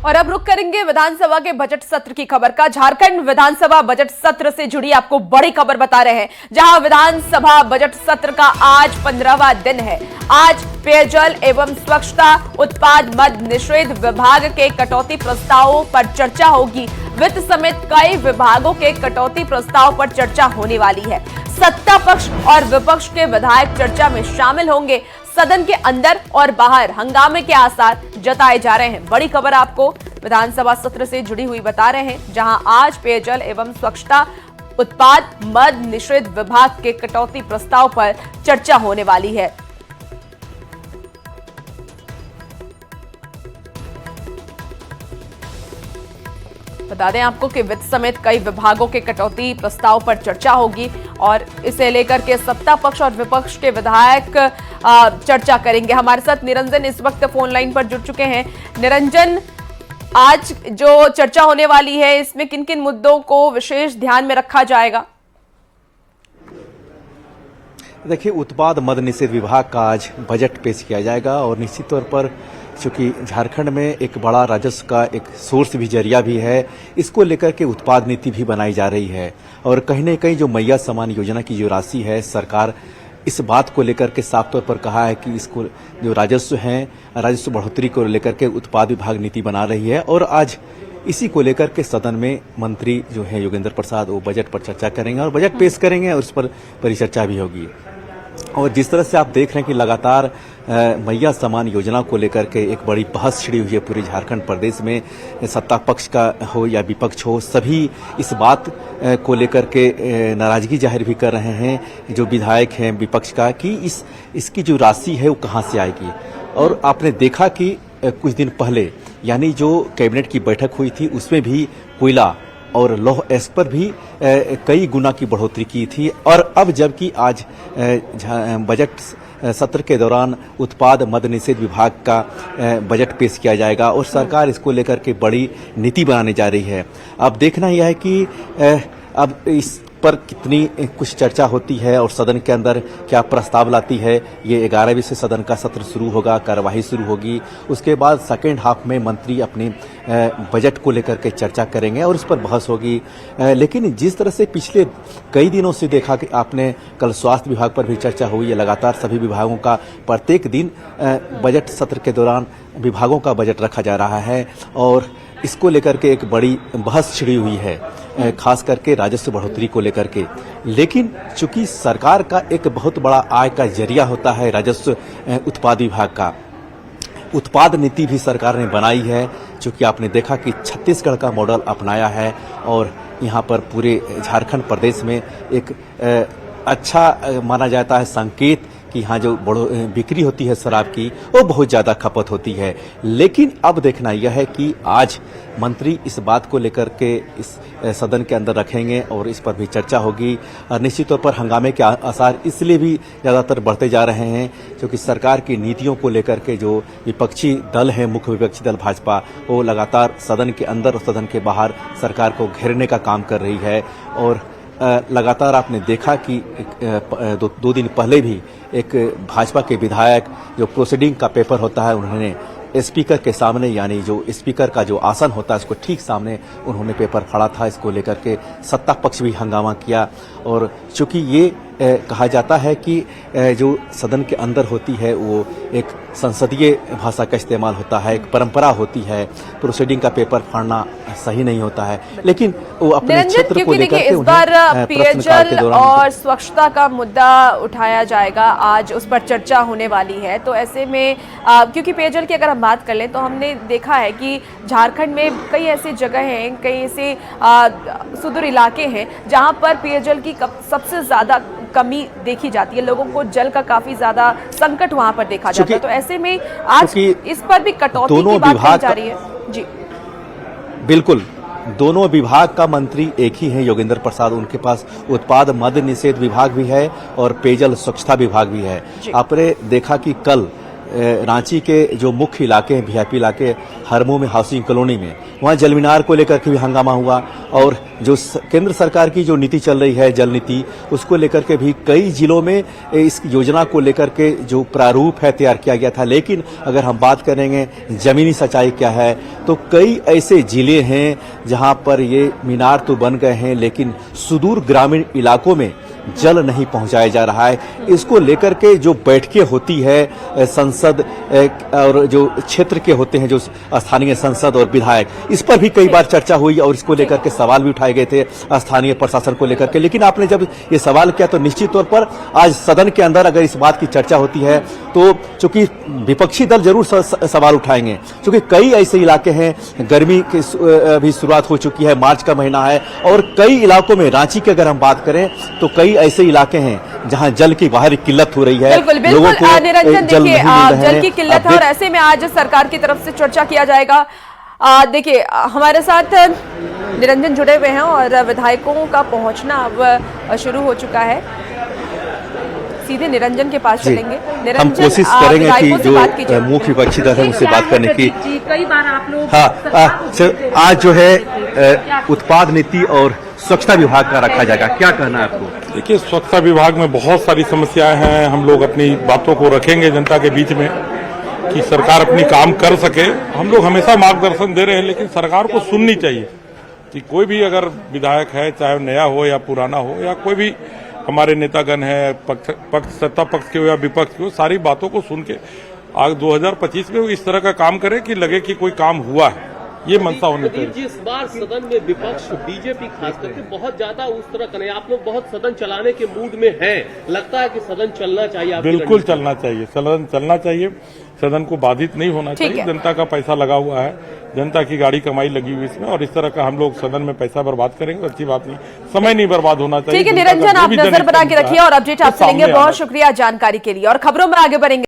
और अब रुक करेंगे विधानसभा के बजट सत्र की खबर का। झारखंड विधानसभा बजट सत्र से जुड़ी आपको बड़ी खबर बता रहे हैं, जहां विधानसभा बजट सत्र का आज 15वां दिन है। आज पेयजल एवं स्वच्छता उत्पाद मद निषेध विभाग के कटौती प्रस्तावों पर चर्चा होगी। वित्त समेत कई विभागों के कटौती प्रस्ताव पर चर्चा होने वाली है। सत्ता पक्ष और विपक्ष के विधायक चर्चा में शामिल होंगे। सदन के अंदर और बाहर हंगामे के आसार जताए जा रहे हैं। बड़ी खबर आपको विधानसभा सत्र से जुड़ी हुई बता रहे हैं, जहां आज पेयजल एवं स्वच्छता उत्पाद मद निषेध विभाग के कटौती प्रस्ताव पर चर्चा होने वाली है। बता दें आपको कि वित्त समेत कई विभागों के कटौती प्रस्ताव पर चर्चा होगी और इसे लेकर के सत्ता पक्ष और विपक्ष के विधायक चर्चा करेंगे। हमारे साथ निरंजन इस वक्त फोन लाइन पर जुड़ चुके हैं। निरंजन, आज जो चर्चा होने वाली है इसमें किन किन मुद्दों को विशेष ध्यान में रखा जाएगा? देखिए, उत्पाद मद निषेध विभाग का आज बजट पेश किया जाएगा और निश्चित तौर पर चूंकि झारखंड में एक बड़ा राजस्व का एक सोर्स भी जरिया भी है, इसको लेकर के उत्पाद नीति भी बनाई जा रही है। और कहीं न कहीं जो मैया समान योजना की जो राशि है, सरकार इस बात को लेकर के साफ तौर पर कहा है कि इसको जो राजस्व हैं, राजस्व बढ़ोतरी को लेकर के उत्पाद विभाग नीति बना रही है। और आज इसी को लेकर के सदन में मंत्री जो है योगेंद्र प्रसाद, वो बजट पर चर्चा करेंगे और बजट पेश करेंगे और उस पर परिचर्चा भी होगी। और जिस तरह से आप देख रहे हैं कि लगातार मैया समान योजना को लेकर के एक बड़ी बहस छिड़ी हुई है पूरे झारखंड प्रदेश में, सत्ता पक्ष का हो या विपक्ष हो, सभी इस बात को लेकर के नाराजगी जाहिर भी कर रहे हैं जो विधायक हैं विपक्ष का, कि इसकी जो राशि है वो कहाँ से आएगी। और आपने देखा कि कुछ दिन पहले यानी जो कैबिनेट की बैठक हुई थी उसमें भी कोयला और लौह एस पर भी कई गुना की बढ़ोतरी की थी। और अब जबकि आज बजट सत्र के दौरान उत्पाद मद निषेध विभाग का बजट पेश किया जाएगा और सरकार इसको लेकर के बड़ी नीति बनाने जा रही है। अब देखना यह है कि अब इस पर कितनी कुछ चर्चा होती है और सदन के अंदर क्या प्रस्ताव लाती है। ये 11वीं से सदन का सत्र शुरू होगा, कार्यवाही शुरू होगी। उसके बाद सेकेंड हाफ में मंत्री अपने बजट को लेकर के चर्चा करेंगे और इस पर बहस होगी। लेकिन जिस तरह से पिछले कई दिनों से देखा कि आपने कल स्वास्थ्य विभाग पर भी चर्चा हुई है, लगातार सभी विभागों का प्रत्येक दिन बजट सत्र के दौरान विभागों का बजट रखा जा रहा है और इसको लेकर के एक बड़ी बहस छिड़ी हुई है, खास करके राजस्व बढ़ोतरी को लेकर के। लेकिन चूंकि सरकार का एक बहुत बड़ा आय का जरिया होता है राजस्व उत्पाद विभाग का, उत्पाद नीति भी सरकार ने बनाई है। चूंकि आपने देखा कि छत्तीसगढ़ का मॉडल अपनाया है और यहाँ पर पूरे झारखंड प्रदेश में एक अच्छा माना जाता है संकेत कि यहाँ जो बिक्री होती है शराब की वो बहुत ज़्यादा खपत होती है। लेकिन अब देखना यह है कि आज मंत्री इस बात को लेकर के इस सदन के अंदर रखेंगे और इस पर भी चर्चा होगी। और निश्चित तौर पर हंगामे के आसार इसलिए भी ज़्यादातर बढ़ते जा रहे हैं क्योंकि सरकार की नीतियों को लेकर के जो विपक्षी दल है, मुख्य विपक्षी दल भाजपा, वो लगातार सदन के अंदर और सदन के बाहर सरकार को घेरने का काम कर रही है। और लगातार आपने देखा कि दो दिन पहले भी एक भाजपा के विधायक जो प्रोसीडिंग का पेपर होता है, उन्होंने स्पीकर के सामने, यानी जो स्पीकर का जो आसन होता है उसको ठीक सामने उन्होंने पेपर फाड़ा था। इसको लेकर के सत्ता पक्ष भी हंगामा किया। और चूंकि ये कहा जाता है कि जो सदन के अंदर होती है वो एक संसदीय भाषा का इस्तेमाल होता है, एक परंपरा होती है, प्रोसीडिंग का पेपर फाड़ना सही नहीं होता है। लेकिन वो अपने क्षेत्र को लेकर के इस बार पेयजल और स्वच्छता का मुद्दा उठाया जाएगा, आज उस पर चर्चा होने वाली है। तो ऐसे में क्योंकि पेयजल की अगर हम बात कर लें तो हमने देखा है कि झारखंड में कई ऐसी जगह हैं, कई ऐसे सुदूर इलाके हैं जहां पर पेयजल की सबसे ज्यादा कमी देखी जाती है। लोगों को जल का काफी ज्यादा संकट वहां पर देखा जाता है। तो ऐसे में आज इस पर भी कटौती की बात कही जा रही है। जी बिल्कुल, दोनों विभाग का मंत्री एक ही है, योगेंद्र प्रसाद। उनके पास उत्पाद मद निषेध विभाग भी है और पेयजल स्वच्छता विभाग भी है। आपने देखा कि कल रांची के जो मुख्य इलाके हैं, वीआईपी इलाके, हरमू में हाउसिंग कॉलोनी में, वहाँ जल मीनार को लेकर के भी हंगामा हुआ और जो केंद्र सरकार की जो नीति चल रही है जल नीति, उसको लेकर के भी कई जिलों में इस योजना को लेकर के जो प्रारूप है तैयार किया गया था। लेकिन अगर हम बात करेंगे जमीनी सच्चाई क्या है, तो कई ऐसे जिले हैं जहां पर ये मीनार तो बन गए हैं लेकिन सुदूर ग्रामीण इलाकों में जल नहीं पहुंचाया जा रहा है। इसको लेकर के जो बैठकें होती है संसद और जो क्षेत्र के होते हैं जो स्थानीय सांसद और विधायक, इस पर भी कई बार चर्चा हुई और इसको लेकर के सवाल भी उठाए गए थे स्थानीय प्रशासन को लेकर के। लेकिन आपने जब ये सवाल किया तो निश्चित तौर पर आज सदन के अंदर अगर इस बात की चर्चा होती है तो चूंकि विपक्षी दल जरूर सवाल उठाएंगे, क्योंकि कई ऐसे इलाके हैं, गर्मी की भी शुरुआत हो चुकी है, मार्च का महीना है और कई इलाकों में, रांची की अगर हम बात करें तो कई ऐसे इलाके हैं जहां जल की बाहरी किल्लत हो रही है। बिल्कुल बिल्कुल निरंजन, देखिए जल की किल्लत है और ऐसे में आज सरकार की तरफ से चर्चा किया जाएगा। देखिए हमारे साथ निरंजन जुड़े हुए हैं और विधायकों का पहुंचना अब शुरू हो चुका है। सीधे निरंजन के पास चलेंगे। निरंजन, हम कोशिश करेंगे कि जो मुख्य विपक्षी दल है उससे बात करने की। कई बार आप लोग आज जो है उत्पाद नीति और स्वच्छता विभाग का रखा जाएगा, क्या कहना है आपको? देखिए, स्वच्छता विभाग में बहुत सारी समस्याएं हैं। हम लोग अपनी बातों को रखेंगे जनता के बीच में कि सरकार अपनी काम कर सके। हम लोग हमेशा मार्गदर्शन दे रहे हैं, लेकिन सरकार को सुननी चाहिए कि कोई भी अगर विधायक है, चाहे नया हो या पुराना हो, या कोई भी हमारे नेतागण है, पक्ष सत्ता पक्ष के हो या विपक्ष के हो, सारी बातों को सुन के आज 2025 में इस तरह का काम करे कि लगे कि कोई काम हुआ है। ये मनसा होनी चाहिए। इस बार सदन में विपक्ष बीजेपी खास करके बहुत ज्यादा उस तरह करें, आप लोग बहुत सदन चलाने के मूड में हैं, लगता है कि सदन चलना चाहिए। बिल्कुल चलना चाहिए, सदन चलना चाहिए, सदन को बाधित नहीं होना चाहिए। जनता का पैसा लगा हुआ है, जनता की गाड़ी कमाई लगी हुई इसमें, और इस तरह का हम लोग सदन में पैसा बर्बाद करेंगे, अच्छी बात नहीं। समय नहीं बर्बाद होना चाहिए। ठीक है निरंजन, आप नजर बना के रखिए और अपडेट आपसे लेंगे। बहुत शुक्रिया जानकारी के लिए और खबरों में आगे बढ़ेंगे।